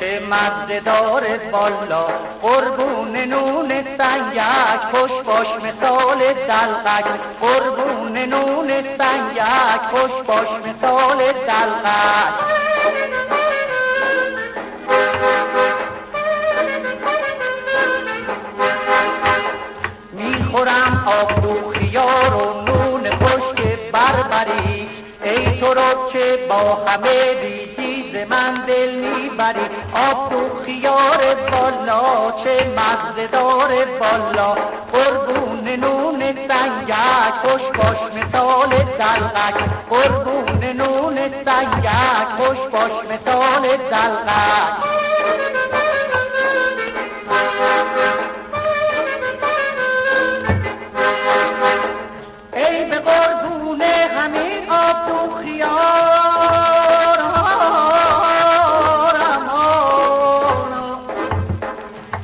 چه مزه داره والا، قربون نون سنگک، خوش باش مثال دلقک، قربون نون سنگک، خوش باش مثال دلقک. میخورم آب و خیار و نون خشک بربری، ای تو رو که با همه بیتی ز من دل میبری. آب و خیار بالا چه مزه داره بالا، قربون نون سنگک، خوش باش مثال دلقک، قربون نون سنگک، خوش باش مثال دلقک. ای به قربون همین آب تو خیارم،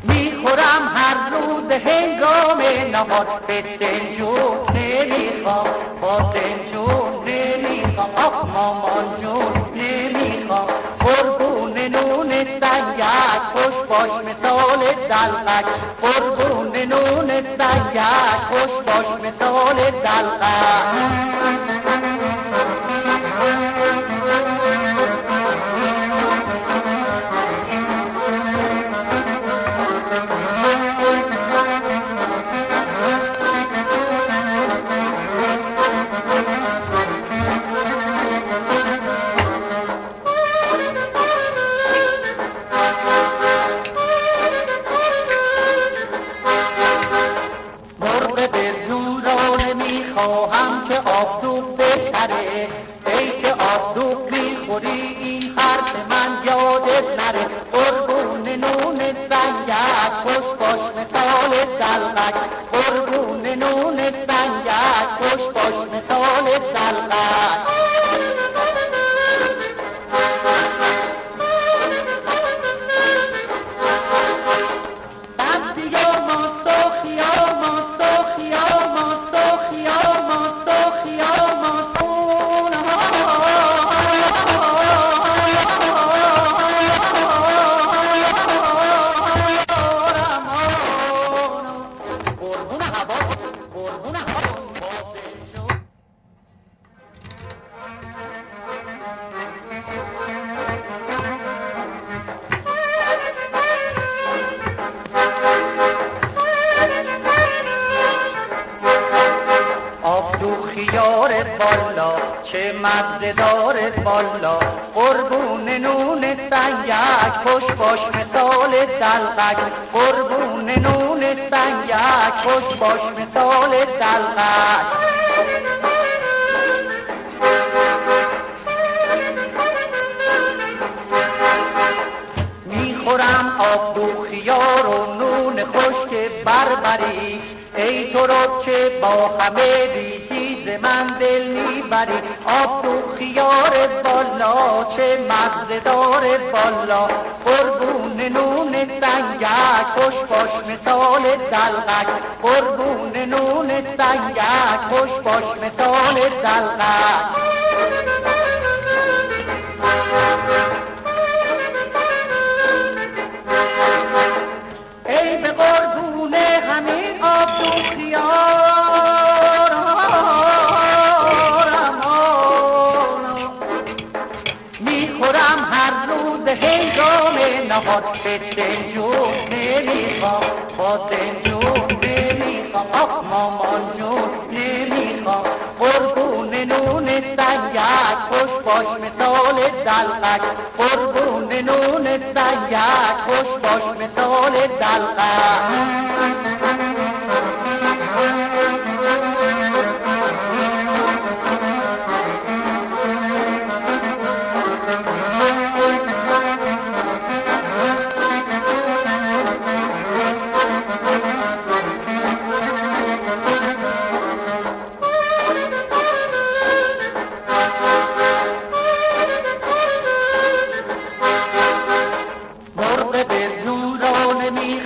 میخورم هر روز هنگام نهار، به دنجون نمیخوام، با دنجون نمیخوام، آخ مامان جون نمیخوام. قربون نون سنگک، خوش باش مثال دلقک، قربون نون سنگک، خوش باش مثال دلقک. خواهم که آب دوب بهتره، ای که آب دوب میخوری این حرف من یادت نره. قربون نون سنگک، خوش باش مثال دلقک، قربون نون سنگک، خوش باش مثال دلقک. خیار بالا چه مزه داره بالا، قربون نون سنگک، خوش باش مثال دلقک، قربون نون سنگک، خوش باش مثال دلقک. میخورم آب و خیار و نون خشک بربری، ای تو رو که با همه بیتی ز من دل میبری. آب تو خیار بالا چه مزه داره بالا، قربون نون سنگک، خوش باش مثال دلقک، قربون نون سنگک، خوش باش مثال دلقک. ای به قربون همین آب تو خیارم، میخورم هر روز هنگام نهار، به دنجون نمیخوام، با دنجون نمیخوام، آخ مامان جون نمیخوام. قربون نون سنگک، خوش باش مثال دلقک، قربون نون سنگک، خوش باش مثال دلقک.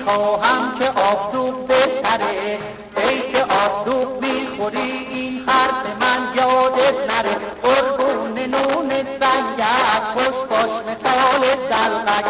خواهم که آب دوب بهتره، ای که آب دوب میخوری این حرف من یادت نره. قربون نون سنگک، خوش باش مثال دلقک،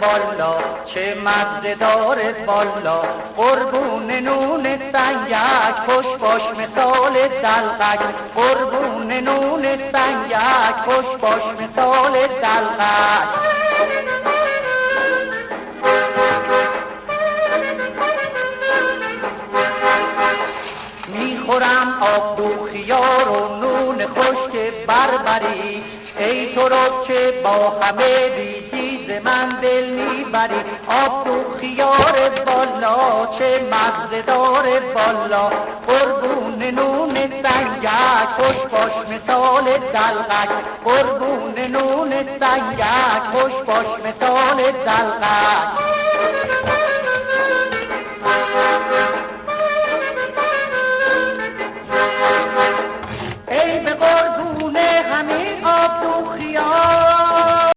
بالا چه مزه داره بالا قربون نون سنگک خوش باش مثال دلقک قربون نون سنگک خوش باش مثال دلقک میخورم آب و خیار و نون خشک بربری ای تو رو که با همه ریگی ز من دل میبری آب و خیار بالا چه مزه داره بالا قربون نون سنگک خوش باش مثال دلقک قربون نون سنگک خوش باش مثال دلقک ای به قربون همین آب و خیار